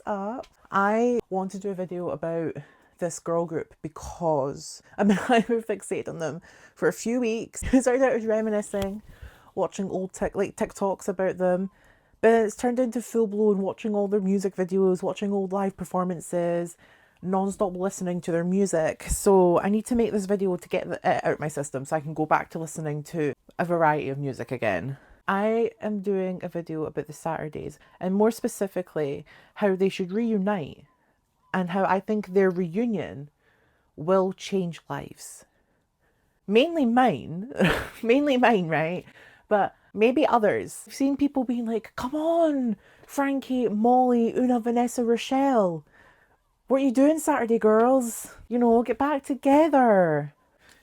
up? I want to do a video about this girl group because I've been hyper-fixated on them for a few weeks. It started out as reminiscing, watching old TikToks about them, but it's turned into full-blown watching all their music videos, watching old live performances, non-stop listening to their music. So I need to make this video to get it out my system so I can go back to listening to a variety of music again. I am doing a video about the Saturdays, and more specifically how they should reunite and how I think their reunion will change lives. Mainly mine, right? But maybe others. I've seen people being like, come on, Frankie, Molly, Una, Vanessa, Rochelle. What are you doing Saturday, girls? You know, get back together.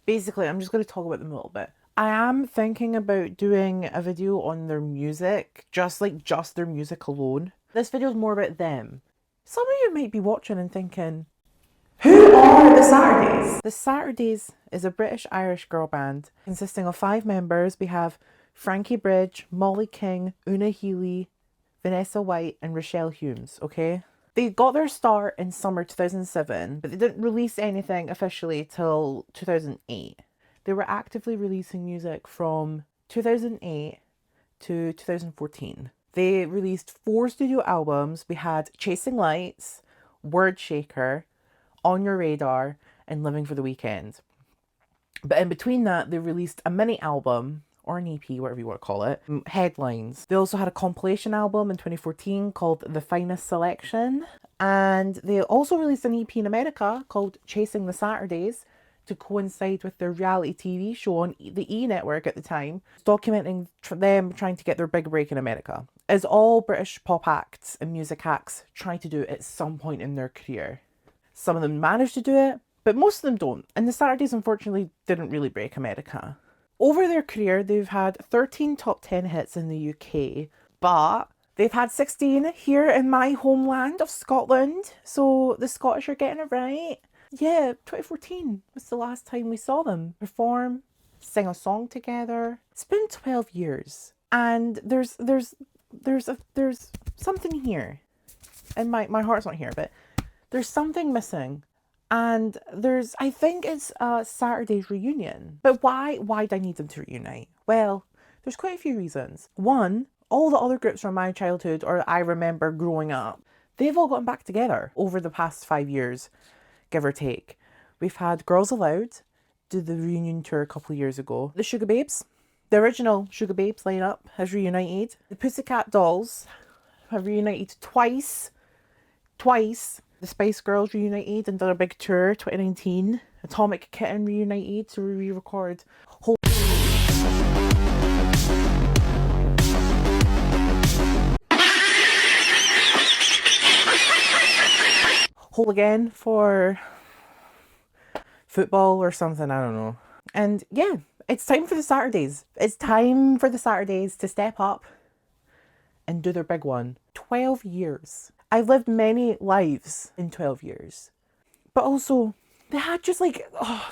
Basically, I'm just going to talk about them a little bit. I am thinking about doing a video on their music, just their music alone. This video is more about them. Some of you might be watching and thinking, who are the Saturdays? The Saturdays is a British-Irish girl band consisting of 5 members. We have Frankie Bridge, Molly King, Una hiiiii, Vanessa White and Rochelle Humes, okay? They got their start in summer 2007, but they didn't release anything officially till 2008. They were actively releasing music from 2008 to 2014. They released 4 studio albums. We had Chasing Lights, Word Shaker, On Your Radar, and Living for the Weekend. But in between that, they released a mini album, or an EP, whatever you want to call it, Headlines. They also had a compilation album in 2014 called The Finest Selection. And they also released an EP in America called Chasing the Saturdays to coincide with their reality TV show on the E! Network at the time, documenting them trying to get their big break in America, as all British pop acts and music acts try to do at some point in their career. Some of them manage to do it, but most of them don't. And the Saturdays, unfortunately, didn't really break America. Over their career, they've had 13 top 10 hits in the UK, but they've had 16 here in my homeland of Scotland. So the Scottish are getting it right. Yeah, 2014 was the last time we saw them perform, sing a song together. It's been 12 years, and there's something here, and my heart's not here, but there's something missing, and I think it's a Saturday's reunion. But why do I need them to reunite? Well, there's quite a few reasons. One, all the other groups from my childhood, or I remember growing up, they've all gotten back together over the past 5 years. Give or take. We've had Girls Aloud do the reunion tour a couple of years ago. The Sugar Babes, the original Sugar Babes lineup has reunited. The Pussycat Dolls have reunited twice. The Spice Girls reunited and did a big tour, 2019. Atomic Kitten reunited to re-record Whole Again for football or something, I don't know. And yeah, it's time for the Saturdays. It's time for the Saturdays to step up and do their big one. 12 years. I've lived many lives in 12 years. But also, they had just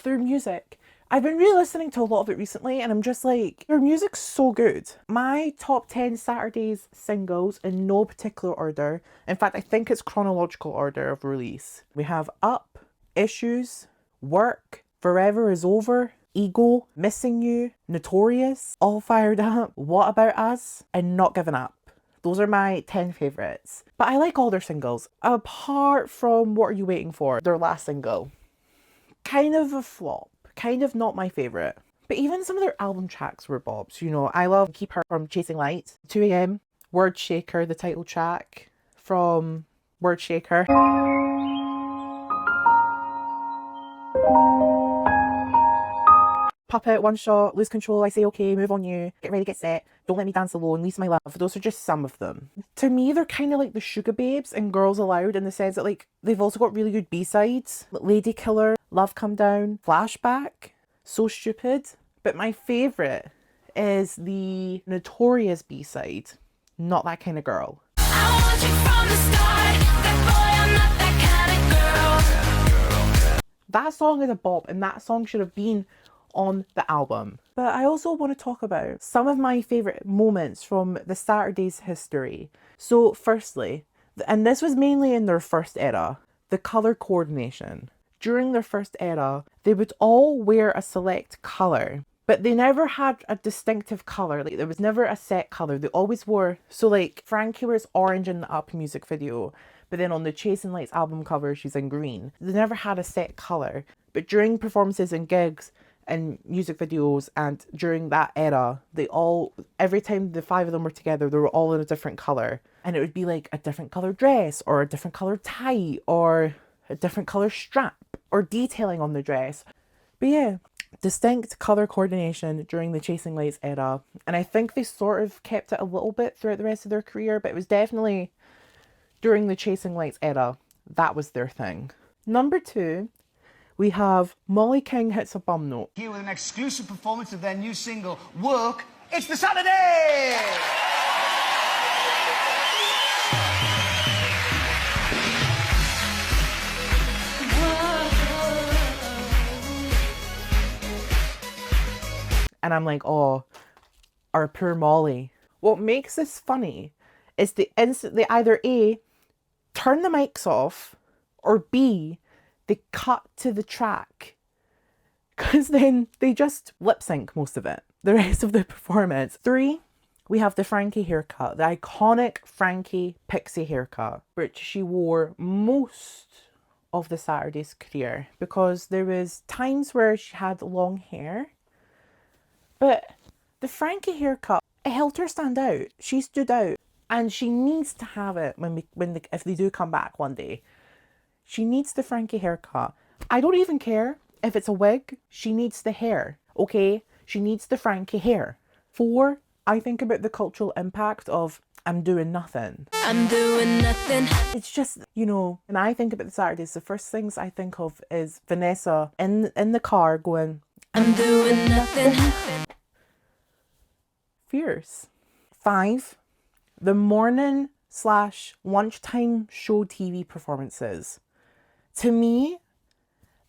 their music. I've been re-listening to a lot of it recently, and I'm just like, their music's so good. My top 10 Saturdays singles in no particular order. In fact, I think it's chronological order of release. We have Up, Issues, Work, Forever Is Over, Ego, Missing You, Notorious, All Fired Up, What About Us, and Not Giving Up. Those are my 10 favourites. But I like all their singles, apart from What Are You Waiting For, their last single. Kind of a flop. Kind of not my favourite. But even some of their album tracks were bobs. You know, I love Keep Her from Chasing Lights, 2 AM, Word Shaker, the title track from Word Shaker. Pop Out, One Shot, Lose Control, I Say Okay, Move On You, Get Ready, Get Set, Don't Let Me Dance Alone, Lisa My Love. Those are just some of them. To me, they're kind of like the Sugar Babes and Girls Aloud in the sense that they've also got really good B-sides. Lady Killer, Love Come Down, Flashback, So Stupid. But my favourite is the Notorious B-side, Not That Kind of Girl. I want you from the start, that boy, I'm not that kind of girl. That song is a bop, and that song should have been on the album. But I also want to talk about some of my favourite moments from the Saturdays history. So firstly, And this was mainly in their first era, the colour coordination. During their first era, they would all wear a select colour, but they never had a distinctive colour. Like, there was never a set colour. They always wore, so like Frankie wears orange in the Up music video, but then on the Chasing Lights album cover, she's in green. They never had a set colour. But during performances and gigs and music videos and during that era, they all, every time the five of them were together, they were all in a different colour. And it would be like a different colour dress or a different colour tie or a different colour strap or detailing on the dress. But yeah, distinct colour coordination during the Chasing Lights era. And I think they sort of kept it a little bit throughout the rest of their career, but it was definitely during the Chasing Lights era, that was their thing. Number 2, we have Molly King Hits a Bum Note. Here with an exclusive performance of their new single, Work, It's the Saturday! And I'm like, oh, our poor Molly. What makes this funny is they either A, turn the mics off, or B, they cut to the track. Because then they just lip sync most of it, the rest of the performance. 3, we have the Frankie haircut, the iconic Frankie pixie haircut, which she wore most of the Saturday's career, because there was times where she had long hair, but the Frankie haircut, it helped her stand out. She stood out, and she needs to have it if they do come back one day. She needs the Frankie haircut. I don't even care if it's a wig. She needs the hair, okay? She needs the Frankie hair. 4, I think about the cultural impact of I'm doing nothing. I'm doing nothing. It's just, you know, when I think about the Saturdays, the first things I think of is Vanessa in the car going, I'm doing nothing. Fierce. 5, the morning / lunchtime show TV performances. To me,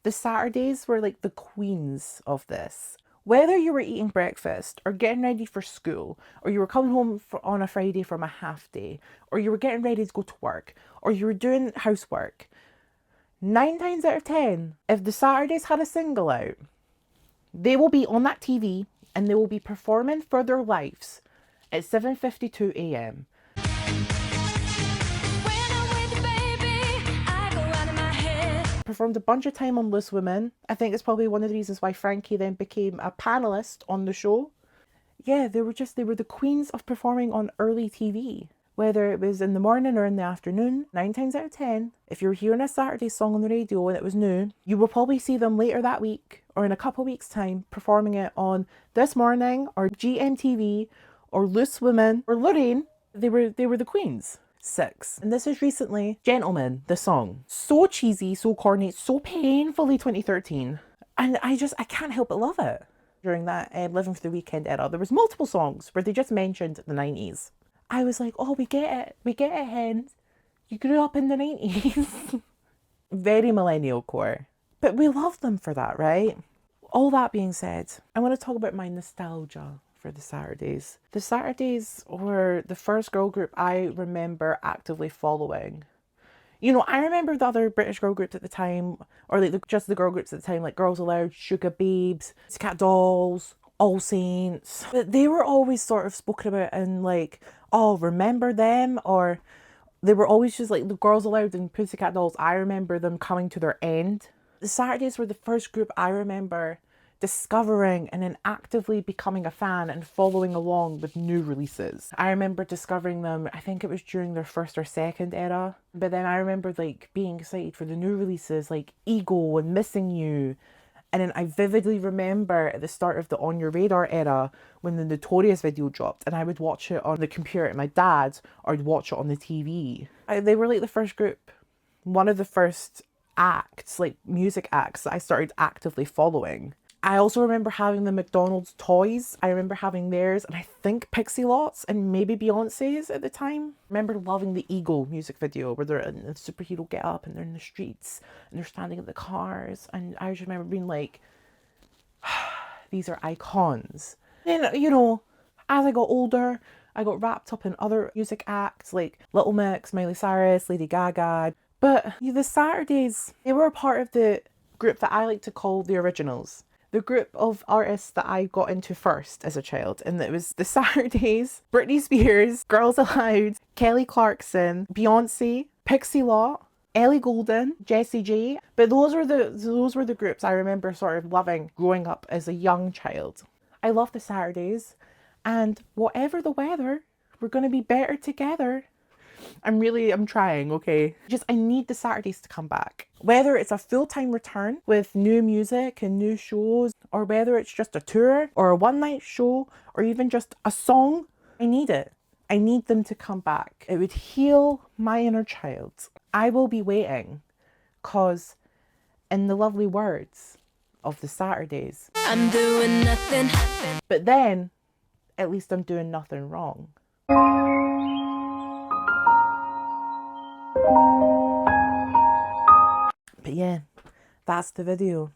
the Saturdays were like the queens of this. Whether you were eating breakfast or getting ready for school, or you were coming home on a Friday from a half day, or you were getting ready to go to work, or you were doing housework, 9 times out of 10, if the Saturdays had a single out, they will be on that TV and they will be performing for their lives at 7:52 a.m. Performed a bunch of time on Loose Women. I think it's probably one of the reasons why Frankie then became a panelist on the show. Yeah, they were the queens of performing on early TV. Whether it was in the morning or in the afternoon, 9 times out of 10, if you were hearing a Saturday song on the radio and it was new, you will probably see them later that week or in a couple of weeks' time performing it on This Morning or GMTV or Loose Women or Lorraine. They were the queens. 6, and this is recently Gentleman, the song. So cheesy, so corny, so painfully 2013. And I can't help but love it. During that Living for the Weekend era, there was multiple songs where they just mentioned the 90s. I was like, oh, we get it, hen. You grew up in the 90s. Very millennial core. But we love them for that, right? All that being said, I want to talk about my nostalgia for the Saturdays. The Saturdays were the first girl group I remember actively following. You know, I remember the other British girl groups at the time, or like just the girl groups at the time, like Girls Aloud, Sugar Babes, Cat Dolls, All Saints. But they were always sort of spoken about in like, oh, remember them? Or they were always just like the Girls Aloud and Pussycat Dolls. I remember them coming to their end. The Saturdays were the first group I remember discovering and then actively becoming a fan and following along with new releases. I remember discovering them, I think it was during their first or second era. But then I remember like being excited for the new releases like Ego and Missing You. And then I vividly remember at the start of the On Your Radar era when the Notorious video dropped and I would watch it on the computer at my dad's or I'd watch it on the TV. They were like the first group, one of the first acts, like music acts that I started actively following. I also remember having the McDonald's toys. I remember having theirs and I think Pixie Lots and maybe Beyonce's at the time. I remember loving the Eagle music video where they're in the superhero get up and they're in the streets and they're standing in the cars. And I just remember being like, these are icons. Then, you know, as I got older, I got wrapped up in other music acts like Little Mix, Miley Cyrus, Lady Gaga. But the Saturdays, they were a part of the group that I like to call the originals. The group of artists that I got into first as a child. And it was the Saturdays, Britney Spears, Girls Aloud, Kelly Clarkson, Beyonce, Pixie Lott, Ellie Goulding, Jessie J. But those were the groups I remember sort of loving growing up as a young child. I love the Saturdays, and whatever the weather, we're gonna be better together. I'm trying, okay? I need the Saturdays to come back. Whether it's a full-time return with new music and new shows, or whether it's just a tour or a one-night show, or even just a song, I need it. I need them to come back. It would heal my inner child. I will be waiting, cause in the lovely words of the Saturdays, I'm doing nothing. but then at least I'm doing nothing wrong. But yeah, that's the video.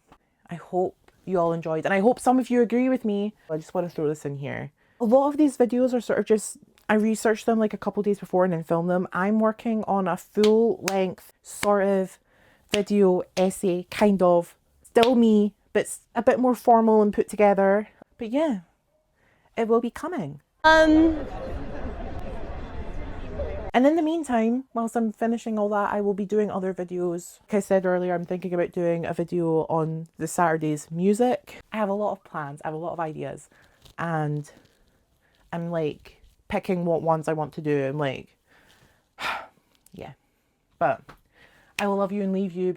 I hope you all enjoyed, and I hope some of you agree with me. I just want to throw this in here. A lot of these videos are sort of just, I researched them like a couple days before and then filmed them. I'm working on a full length sort of video essay, kind of. Still me, but a bit more formal and put together. But yeah, it will be coming. And in the meantime, whilst I'm finishing all that, I will be doing other videos. Like I said earlier, I'm thinking about doing a video on the Saturday's music. I have a lot of plans, I have a lot of ideas, and I'm like picking what ones I want to do. I'm like, yeah. But I will love you and leave you.